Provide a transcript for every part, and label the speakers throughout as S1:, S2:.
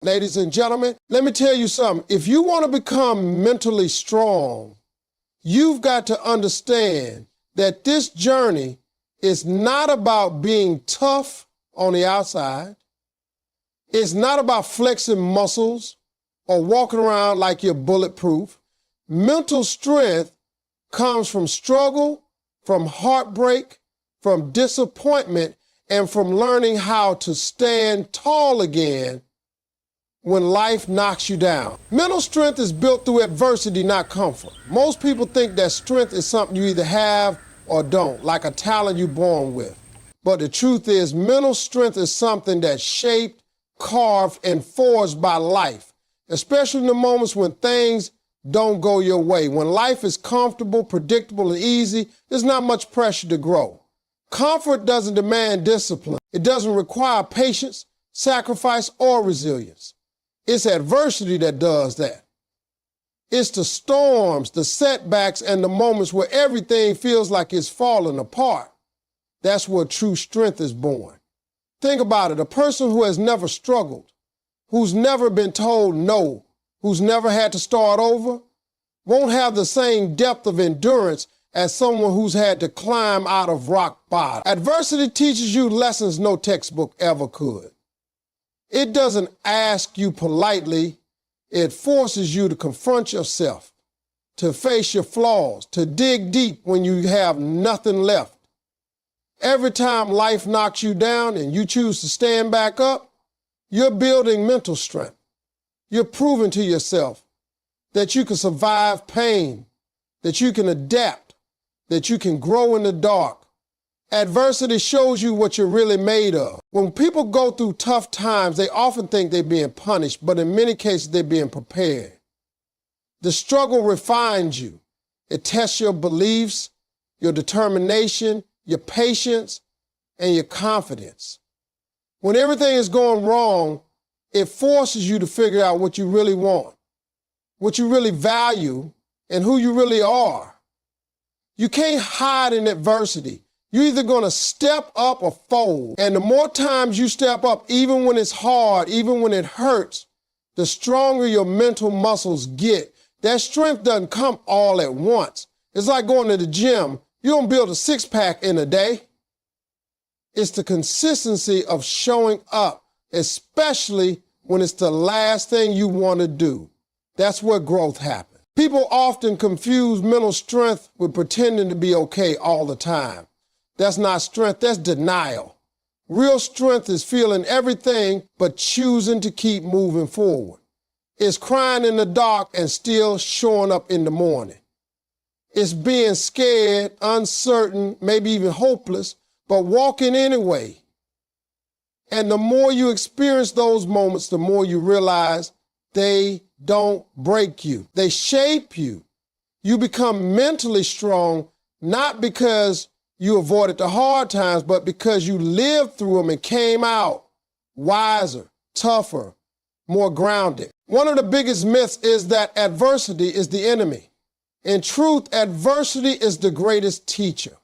S1: Ladies and gentlemen, let me tell you something. If you want to become mentally strong, you've got to understand that this journey is not about being tough on the outside. It's not about flexing muscles or walking around like you're bulletproof. Mental strength comes from struggle, from heartbreak, from disappointment, and from learning how to stand tall again when life knocks you down. Mental strength is built through adversity, not comfort. Most people think that strength is something you either have or don't, like a talent you're born with. But the truth is, mental strength is something that's shaped, carved, and forged by life, especially in the moments when things don't go your way. When life is comfortable, predictable, and easy, there's not much pressure to grow. Comfort doesn't demand discipline. It doesn't require patience, sacrifice, or resilience. It's adversity that does that. It's the storms, the setbacks, and the moments where everything feels like it's falling apart. That's where true strength is born. Think about it. A person who has never struggled, who's never been told no, who's never had to start over, won't have the same depth of endurance as someone who's had to climb out of rock bottom. Adversity teaches you lessons no textbook ever could. It doesn't ask you politely. It forces you to confront yourself, to face your flaws, to dig deep when you have nothing left. Every time life knocks you down and you choose to stand back up, you're building mental strength. You're proving to yourself that you can survive pain, that you can adapt, that you can grow in the dark. Adversity shows you what you're really made of. When people go through tough times, they often think they're being punished, but in many cases, they're being prepared. The struggle refines you. It tests your beliefs, your determination, your patience, and your confidence. When everything is going wrong, it forces you to figure out what you really want, what you really value, and who you really are. You can't hide in adversity. You're either going to step up or fold. And the more times you step up, even when it's hard, even when it hurts, the stronger your mental muscles get. That strength doesn't come all at once. It's like going to the gym. You don't build a six-pack in a day. It's the consistency of showing up, especially when it's the last thing you want to do. That's where growth happens. People often confuse mental strength with pretending to be okay all the time. That's not strength, that's denial. Real strength is feeling everything but choosing to keep moving forward. It's crying in the dark and still showing up in the morning. It's being scared, uncertain, maybe even hopeless, but walking anyway. And the more you experience those moments, the more you realize they don't break you. They shape you. You become mentally strong, not because you avoided the hard times, but because you lived through them and came out wiser, tougher, more grounded. One of the biggest myths is that adversity is the enemy. In truth, adversity is the greatest teacher.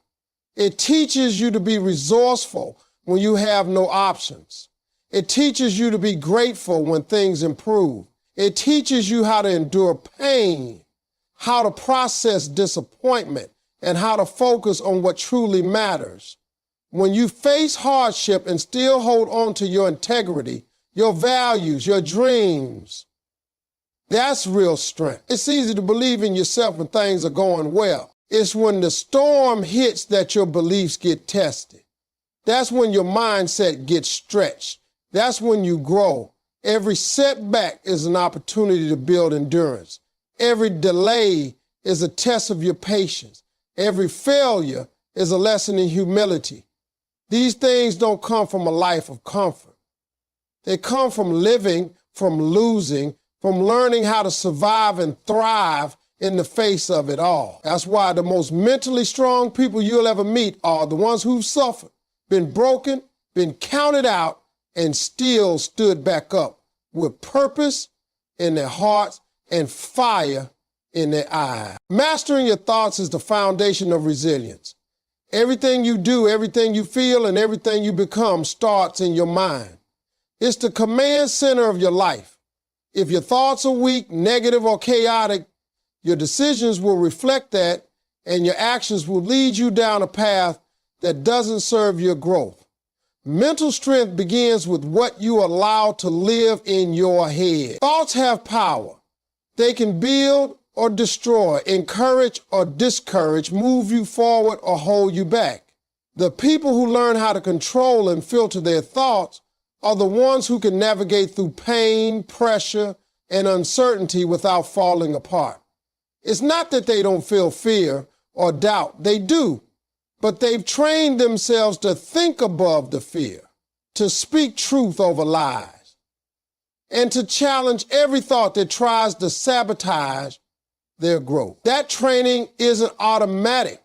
S1: It teaches you to be resourceful when you have no options. It teaches you to be grateful when things improve. It teaches you how to endure pain, how to process disappointment, and how to focus on what truly matters. When you face hardship and still hold on to your integrity, your values, your dreams, that's real strength. It's easy to believe in yourself when things are going well. It's when the storm hits that your beliefs get tested. That's when your mindset gets stretched. That's when you grow. Every setback is an opportunity to build endurance. Every delay is a test of your patience. Every failure is a lesson in humility. These things don't come from a life of comfort. They come from living, from losing, from learning how to survive and thrive in the face of it all. That's why the most mentally strong people you'll ever meet are the ones who've suffered, been broken, been counted out, and still stood back up with purpose in their hearts and fire in their eyes. Mastering your thoughts is the foundation of resilience. Everything you do, everything you feel, and everything you become starts in your mind. It's the command center of your life. If your thoughts are weak, negative, or chaotic, your decisions will reflect that, and your actions will lead you down a path that doesn't serve your growth. Mental strength begins with what you allow to live in your head. Thoughts have power. They can build or destroy, encourage or discourage, move you forward or hold you back. The people who learn how to control and filter their thoughts are the ones who can navigate through pain, pressure, and uncertainty without falling apart. It's not that they don't feel fear or doubt. They do. But they've trained themselves to think above the fear, to speak truth over lies, and to challenge every thought that tries to sabotage their growth. That training isn't automatic.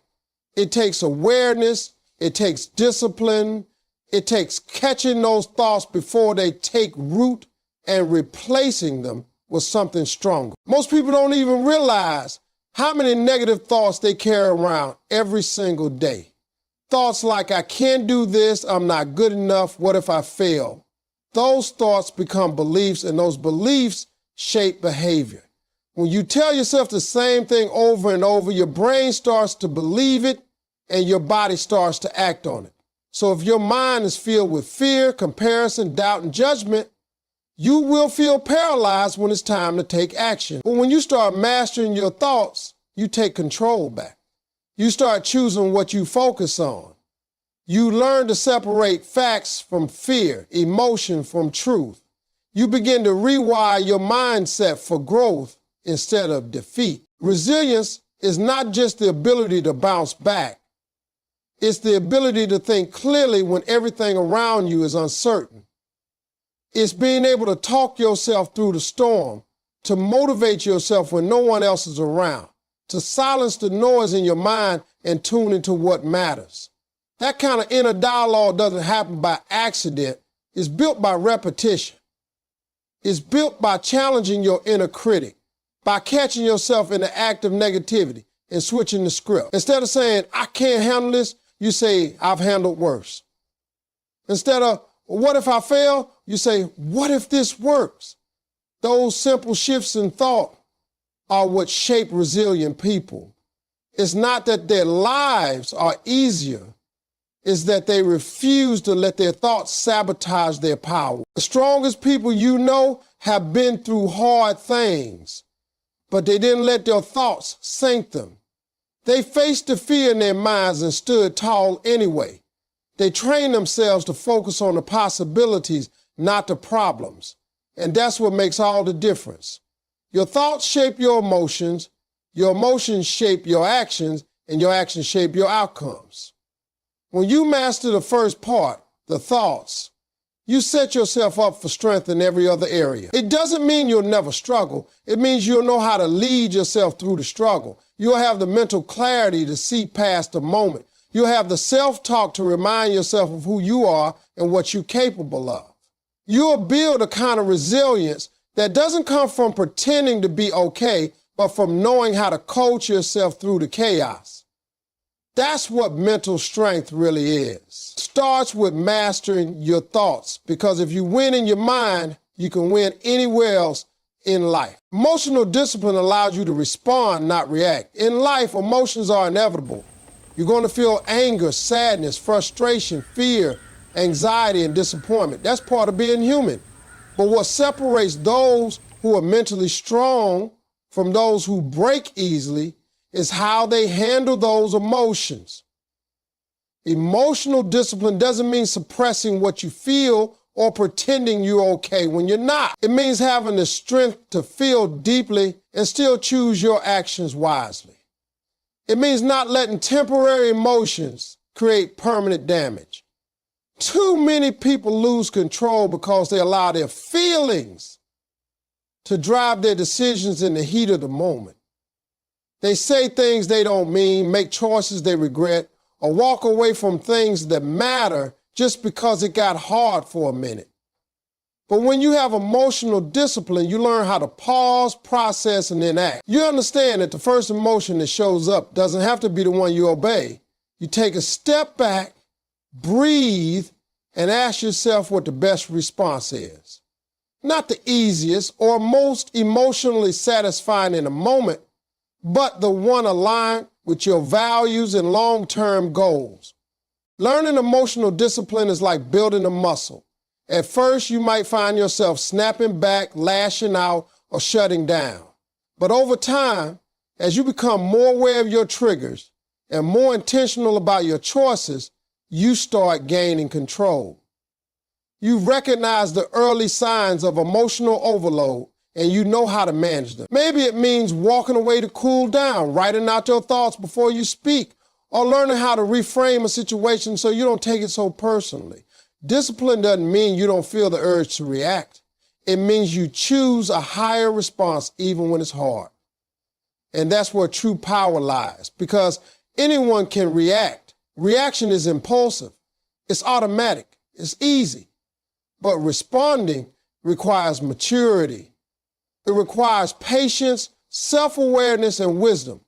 S1: It takes awareness, it takes discipline, it takes catching those thoughts before they take root and replacing them with something stronger. Most people don't even realize how many negative thoughts they carry around every single day. Thoughts like, I can't do this, I'm not good enough, what if I fail? Those thoughts become beliefs, and those beliefs shape behavior. When you tell yourself the same thing over and over, your brain starts to believe it, and your body starts to act on it. So if your mind is filled with fear, comparison, doubt, and judgment, you will feel paralyzed when it's time to take action. But when you start mastering your thoughts, you take control back. You start choosing what you focus on. You learn to separate facts from fear, emotion from truth. You begin to rewire your mindset for growth instead of defeat. Resilience is not just the ability to bounce back. It's the ability to think clearly when everything around you is uncertain. It's being able to talk yourself through the storm, to motivate yourself when no one else is around, to silence the noise in your mind and tune into what matters. That kind of inner dialogue doesn't happen by accident. It's built by repetition. It's built by challenging your inner critic, by catching yourself in the act of negativity and switching the script. Instead of saying, I can't handle this, you say, I've handled worse. Instead of, what if I fail? You say, what if this works? Those simple shifts in thought are what shape resilient people. It's not that their lives are easier. It's that they refuse to let their thoughts sabotage their power. The strongest people you know have been through hard things, but they didn't let their thoughts sink them. They faced the fear in their minds and stood tall anyway. They trained themselves to focus on the possibilities, not the problems. And that's what makes all the difference. Your thoughts shape your emotions shape your actions, and your actions shape your outcomes. When you master the first part, the thoughts, you set yourself up for strength in every other area. It doesn't mean you'll never struggle. It means you'll know how to lead yourself through the struggle. You'll have the mental clarity to see past the moment. You'll have the self-talk to remind yourself of who you are and what you're capable of. You'll build a kind of resilience that doesn't come from pretending to be okay, but from knowing how to coach yourself through the chaos. That's what mental strength really is. It starts with mastering your thoughts, because if you win in your mind, you can win anywhere else in life. Emotional discipline allows you to respond, not react. In life, emotions are inevitable. You're going to feel anger, sadness, frustration, fear, anxiety, and disappointment. That's part of being human. But what separates those who are mentally strong from those who break easily is how they handle those emotions. Emotional discipline doesn't mean suppressing what you feel or pretending you're okay when you're not. It means having the strength to feel deeply and still choose your actions wisely. It means not letting temporary emotions create permanent damage. Too many people lose control because they allow their feelings to drive their decisions in the heat of the moment. They say things they don't mean, make choices they regret, or walk away from things that matter just because it got hard for a minute. But when you have emotional discipline, you learn how to pause, process, and then act. You understand that the first emotion that shows up doesn't have to be the one you obey. You take a step back, breathe, and ask yourself what the best response is. Not the easiest or most emotionally satisfying in the moment, but the one aligned with your values and long-term goals. Learning emotional discipline is like building a muscle. At first, you might find yourself snapping back, lashing out, or shutting down. But over time, as you become more aware of your triggers and more intentional about your choices, you start gaining control. You recognize the early signs of emotional overload and you know how to manage them. Maybe it means walking away to cool down, writing out your thoughts before you speak, or learning how to reframe a situation so you don't take it so personally. Discipline doesn't mean you don't feel the urge to react. It means you choose a higher response even when it's hard. And that's where true power lies, because anyone can react. Reaction is impulsive. It's automatic. It's easy. But responding requires maturity. It requires patience, self-awareness, and wisdom.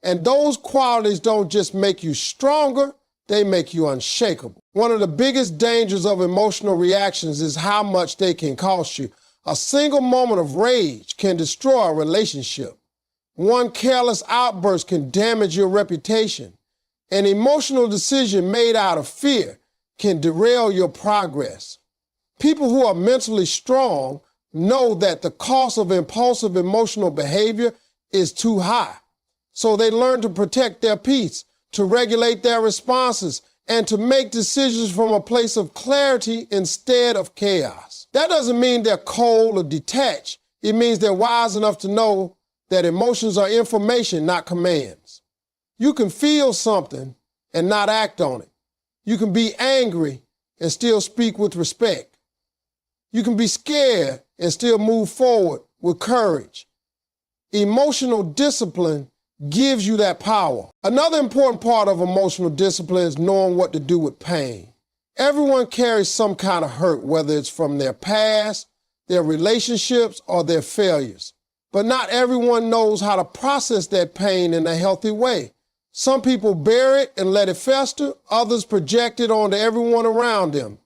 S1: And those qualities don't just make you stronger, they make you unshakable. One of the biggest dangers of emotional reactions is how much they can cost you. A single moment of rage can destroy a relationship. One careless outburst can damage your reputation. An emotional decision made out of fear can derail your progress. People who are mentally strong know that the cost of impulsive emotional behavior is too high. So they learn to protect their peace, to regulate their responses, and to make decisions from a place of clarity instead of chaos. That doesn't mean they're cold or detached. It means they're wise enough to know that emotions are information, not commands. You can feel something and not act on it. You can be angry and still speak with respect. You can be scared and still move forward with courage. Emotional discipline gives you that power. Another important part of emotional discipline is knowing what to do with pain. Everyone carries some kind of hurt, whether it's from their past, their relationships, or their failures. But not everyone knows how to process that pain in a healthy way. Some people bury it and let it fester, others project it onto everyone around them.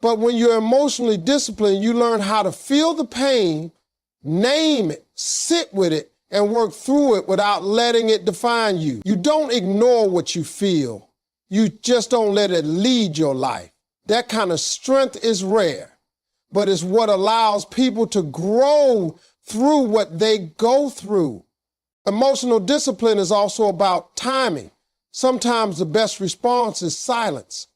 S1: But when you're emotionally disciplined, you learn how to feel the pain, name it, sit with it, and work through it without letting it define you. You don't ignore what you feel. You just don't let it lead your life. That kind of strength is rare, but it's what allows people to grow through what they go through. Emotional discipline is also about timing. Sometimes the best response is silence.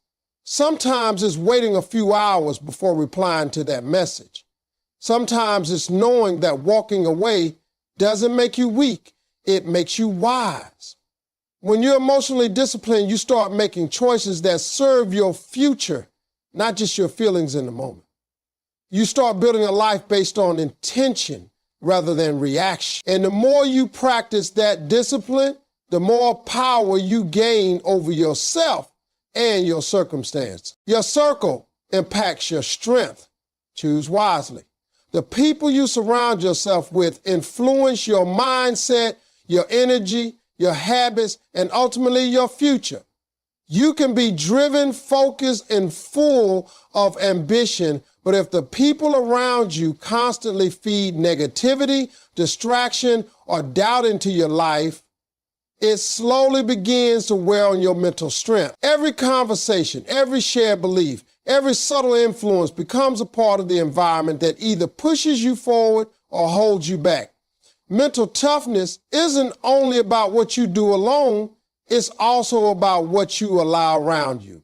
S1: Sometimes it's waiting a few hours before replying to that message. Sometimes it's knowing that walking away doesn't make you weak, it makes you wise. When you're emotionally disciplined, you start making choices that serve your future, not just your feelings in the moment. You start building a life based on intention rather than reaction. And the more you practice that discipline, the more power you gain over yourself and your circumstance. Your circle impacts your strength. Choose wisely. The people you surround yourself with influence your mindset, your energy, your habits, and ultimately your future. You can be driven, focused, and full of ambition, but if the people around you constantly feed negativity, distraction, or doubt into your life, it slowly begins to wear on your mental strength. Every conversation, every shared belief, every subtle influence becomes a part of the environment that either pushes you forward or holds you back. Mental toughness isn't only about what you do alone, it's also about what you allow around you.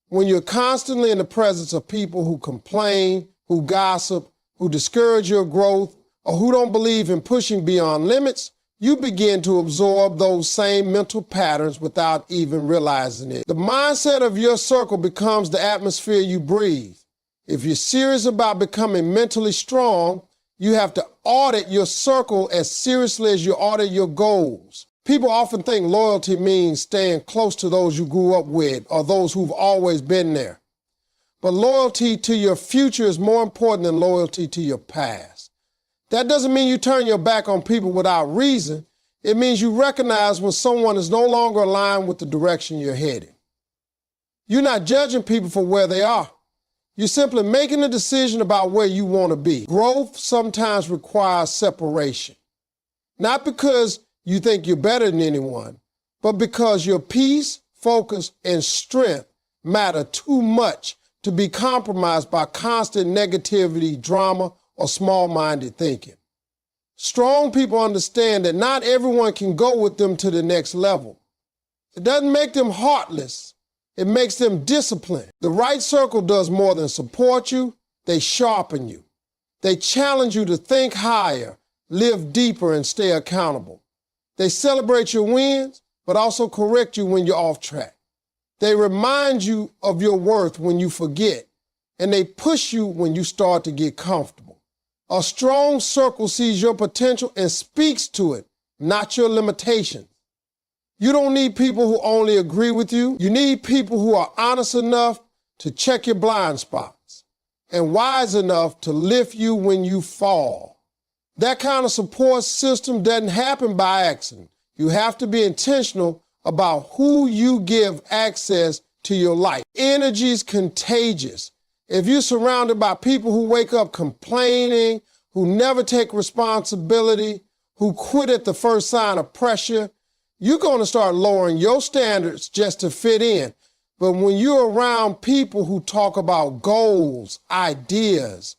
S1: When you're constantly in the presence of people who complain, who gossip, who discourage your growth, or who don't believe in pushing beyond limits, you begin to absorb those same mental patterns without even realizing it. The mindset of your circle becomes the atmosphere you breathe. If you're serious about becoming mentally strong, you have to audit your circle as seriously as you audit your goals. People often think loyalty means staying close to those you grew up with or those who've always been there. But loyalty to your future is more important than loyalty to your past. That doesn't mean you turn your back on people without reason. It means you recognize when someone is no longer aligned with the direction you're heading. You're not judging people for where they are. You're simply making a decision about where you want to be. Growth sometimes requires separation. Not because you think you're better than anyone, but because your peace, focus, and strength matter too much to be compromised by constant negativity, drama, or small-minded thinking. Strong people understand that not everyone can go with them to the next level. It doesn't make them heartless. It makes them disciplined. The right circle does more than support you. They sharpen you. They challenge you to think higher, live deeper, and stay accountable. They celebrate your wins, but also correct you when you're off track. They remind you of your worth when you forget, and they push you when you start to get comfortable. A strong circle sees your potential and speaks to it, not your limitations. You don't need people who only agree with you. You need people who are honest enough to check your blind spots and wise enough to lift you when you fall. That kind of support system doesn't happen by accident. You have to be intentional about who you give access to your life. Energy is contagious. If you're surrounded by people who wake up complaining, who never take responsibility, who quit at the first sign of pressure, you're going to start lowering your standards just to fit in. But when you're around people who talk about goals, ideas,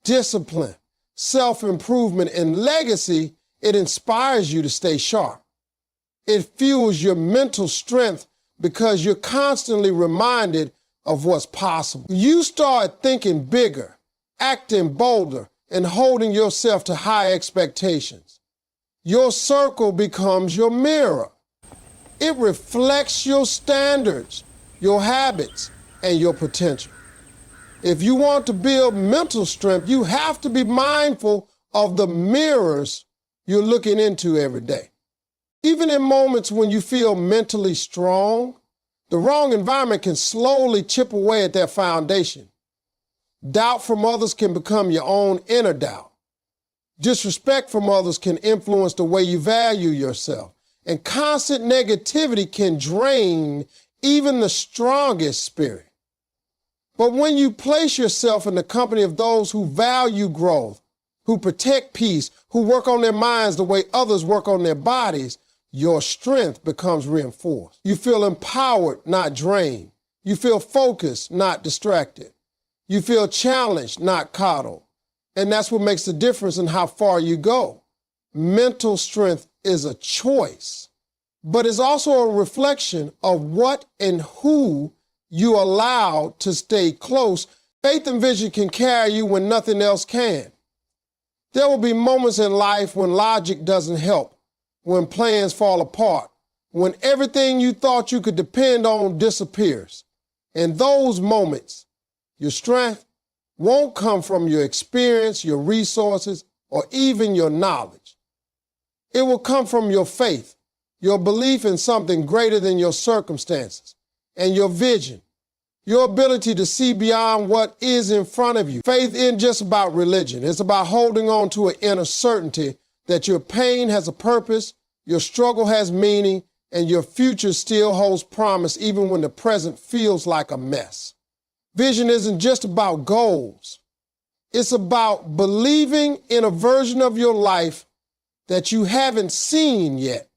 S1: discipline, self-improvement, and legacy, it inspires you to stay sharp. It fuels your mental strength because you're constantly reminded of what's possible. You start thinking bigger, acting bolder, and holding yourself to high expectations. Your circle becomes your mirror. It reflects your standards, your habits, and your potential. If you want to build mental strength, you have to be mindful of the mirrors you're looking into every day. Even in moments when you feel mentally strong, the wrong environment can slowly chip away at that foundation. Doubt from others can become your own inner doubt. Disrespect from others can influence the way you value yourself. And constant negativity can drain even the strongest spirit. But when you place yourself in the company of those who value growth, who protect peace, who work on their minds the way others work on their bodies, your strength becomes reinforced. You feel empowered, not drained. You feel focused, not distracted. You feel challenged, not coddled. And that's what makes the difference in how far you go. Mental strength is a choice, but it's also a reflection of what and who you allow to stay close. Faith and vision can carry you when nothing else can. There will be moments in life when logic doesn't help, when plans fall apart, when everything you thought you could depend on disappears. In those moments, your strength won't come from your experience, your resources, or even your knowledge. It will come from your faith, your belief in something greater than your circumstances, and your vision, your ability to see beyond what is in front of you. Faith isn't just about religion. It's about holding on to an inner certainty that your pain has a purpose, your struggle has meaning, and your future still holds promise even when the present feels like a mess. Vision isn't just about goals. It's about believing in a version of your life that you haven't seen yet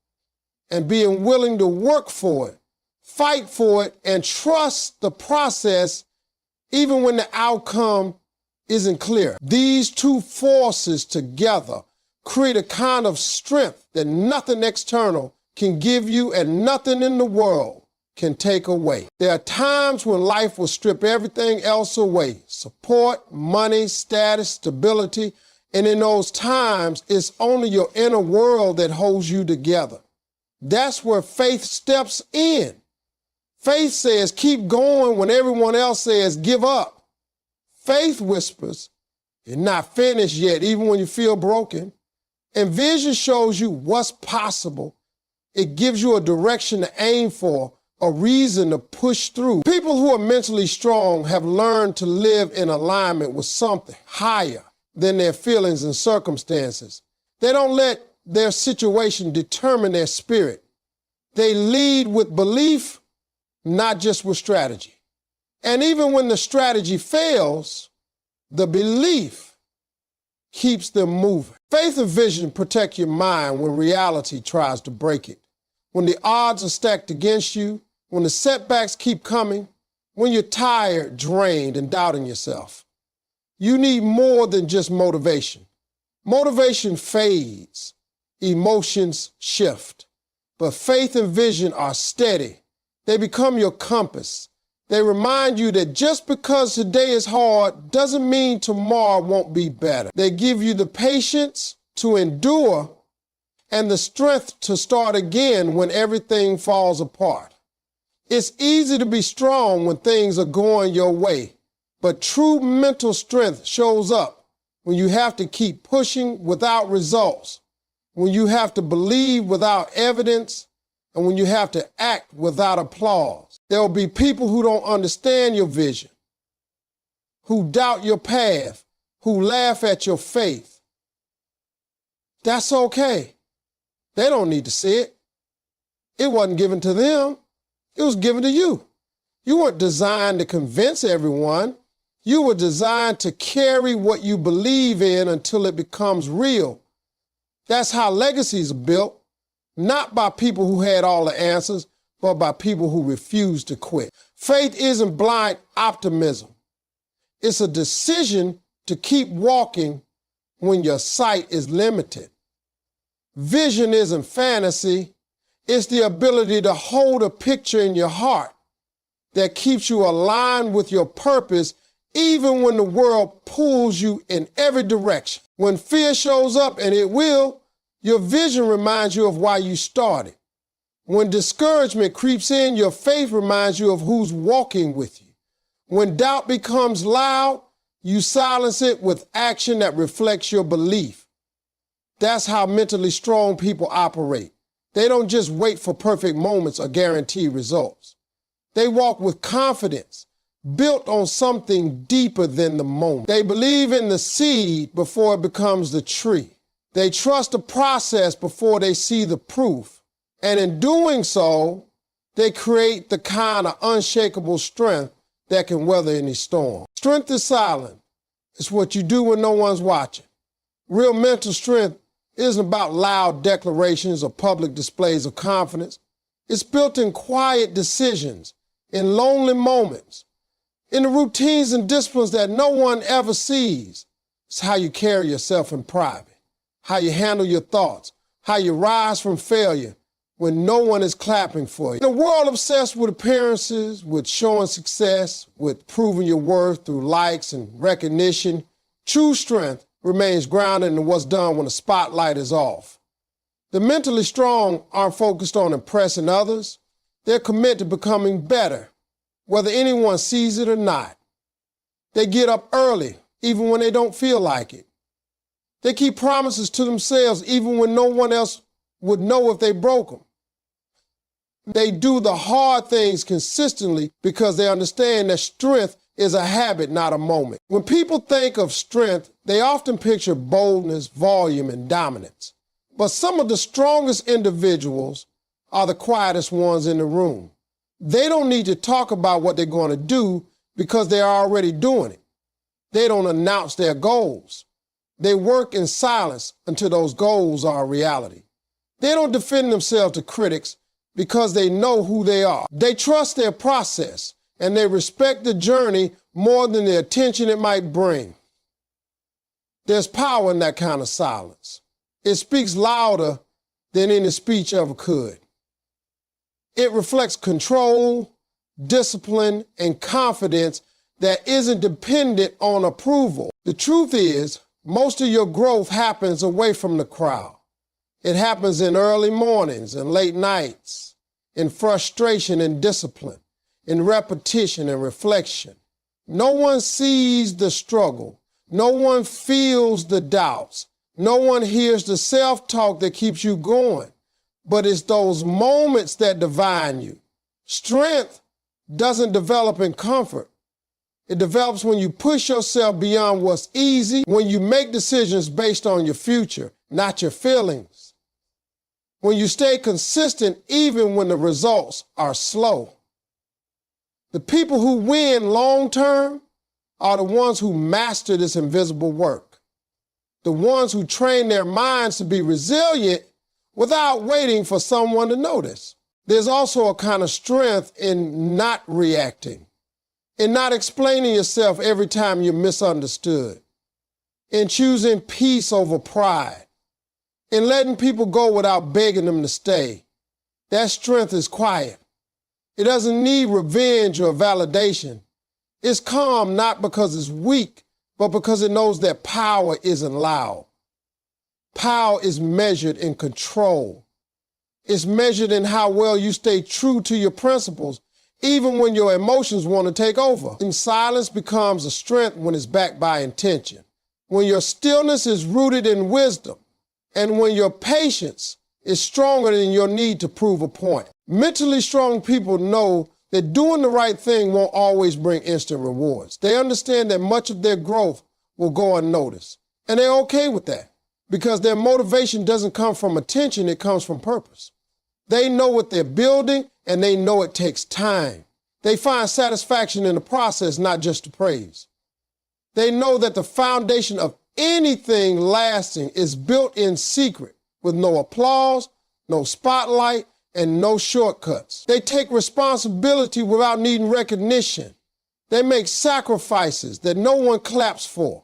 S1: and being willing to work for it, fight for it, and trust the process even when the outcome isn't clear. These two forces together create a kind of strength that nothing external can give you and nothing in the world can take away. There are times when life will strip everything else away: support, money, status, stability. And in those times, it's only your inner world that holds you together. That's where faith steps in. Faith says, keep going when everyone else says, give up. Faith whispers, you're not finished yet, even when you feel broken. And vision shows you what's possible. It gives you a direction to aim for, a reason to push through. People who are mentally strong have learned to live in alignment with something higher than their feelings and circumstances. They don't let their situation determine their spirit. They lead with belief, not just with strategy. And even when the strategy fails, the belief keeps them moving. Faith and vision protect your mind when reality tries to break it. When the odds are stacked against you, when the setbacks keep coming, when you're tired, drained, and doubting yourself. You need more than just motivation. Motivation fades, emotions shift, but faith and vision are steady. They become your compass. They remind you that just because today is hard doesn't mean tomorrow won't be better. They give you the patience to endure and the strength to start again when everything falls apart. It's easy to be strong when things are going your way, but true mental strength shows up when you have to keep pushing without results, when you have to believe without evidence, and when you have to act without applause. There will be people who don't understand your vision, who doubt your path, who laugh at your faith. That's okay. They don't need to see it. It wasn't given to them. It was given to you. You weren't designed to convince everyone. You were designed to carry what you believe in until it becomes real. That's how legacies are built, not by people who had all the answers, but by people who refused to quit. Faith isn't blind optimism. It's a decision to keep walking when your sight is limited. Vision isn't fantasy. It's the ability to hold a picture in your heart that keeps you aligned with your purpose even when the world pulls you in every direction. When fear shows up, and it will, your vision reminds you of why you started. When discouragement creeps in, your faith reminds you of who's walking with you. When doubt becomes loud, you silence it with action that reflects your belief. That's how mentally strong people operate. They don't just wait for perfect moments or guaranteed results. They walk with confidence, built on something deeper than the moment. They believe in the seed before it becomes the tree. They trust the process before they see the proof. And in doing so, they create the kind of unshakable strength that can weather any storm. Strength is silent. It's what you do when no one's watching. Real mental strength isn't about loud declarations or public displays of confidence. It's built in quiet decisions, in lonely moments, in the routines and disciplines that no one ever sees. It's how you carry yourself in private, how you handle your thoughts, how you rise from failure when no one is clapping for you. In a world obsessed with appearances, with showing success, with proving your worth through likes and recognition, true strength remains grounded in what's done when the spotlight is off. The mentally strong aren't focused on impressing others. They're committed to becoming better, whether anyone sees it or not. They get up early, even when they don't feel like it. They keep promises to themselves, even when no one else would know if they broke them. They do the hard things consistently because they understand that strength is a habit, not a moment. When people think of strength, they often picture boldness, volume, and dominance. But some of the strongest individuals are the quietest ones in the room. They don't need to talk about what they're going to do because they're already doing it. They don't announce their goals. They work in silence until those goals are a reality. They don't defend themselves to critics because they know who they are. They trust their process, and they respect the journey more than the attention it might bring. There's power in that kind of silence. It speaks louder than any speech ever could. It reflects control, discipline, and confidence that isn't dependent on approval. The truth is, most of your growth happens away from the crowd. It happens in early mornings and late nights, in frustration and discipline, in repetition and reflection. No one sees the struggle. No one feels the doubts. No one hears the self-talk that keeps you going. But it's those moments that define you. Strength doesn't develop in comfort. It develops when you push yourself beyond what's easy, when you make decisions based on your future, not your feelings. When you stay consistent even when the results are slow. The people who win long term are the ones who master this invisible work. The ones who train their minds to be resilient without waiting for someone to notice. There's also a kind of strength in not reacting, in not explaining yourself every time you're misunderstood, in choosing peace over pride, in letting people go without begging them to stay. That strength is quiet. It doesn't need revenge or validation. It's calm not because it's weak, but because it knows that power isn't loud. Power is measured in control. It's measured in how well you stay true to your principles, even when your emotions want to take over. And silence becomes a strength when it's backed by intention. When your stillness is rooted in wisdom, and when your patience is stronger than your need to prove a point. Mentally strong people know that doing the right thing won't always bring instant rewards. They understand that much of their growth will go unnoticed. And they're okay with that because their motivation doesn't come from attention, it comes from purpose. They know what they're building and they know it takes time. They find satisfaction in the process, not just the praise. They know that the foundation of anything lasting is built in secret with no applause, no spotlight, and no shortcuts. They take responsibility without needing recognition. They make sacrifices that no one claps for.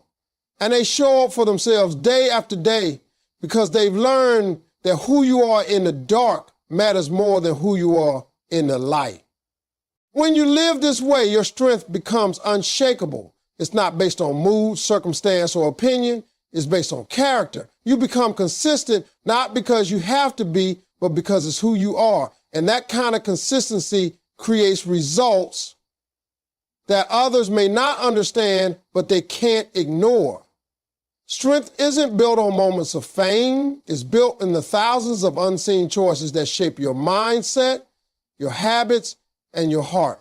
S1: And they show up for themselves day after day because they've learned that who you are in the dark matters more than who you are in the light. When you live this way, your strength becomes unshakable. It's not based on mood, circumstance, or opinion. It's based on character. You become consistent not because you have to be, but because it's who you are. And that kind of consistency creates results that others may not understand, but they can't ignore. Strength isn't built on moments of fame. It's built in the thousands of unseen choices that shape your mindset, your habits, and your heart.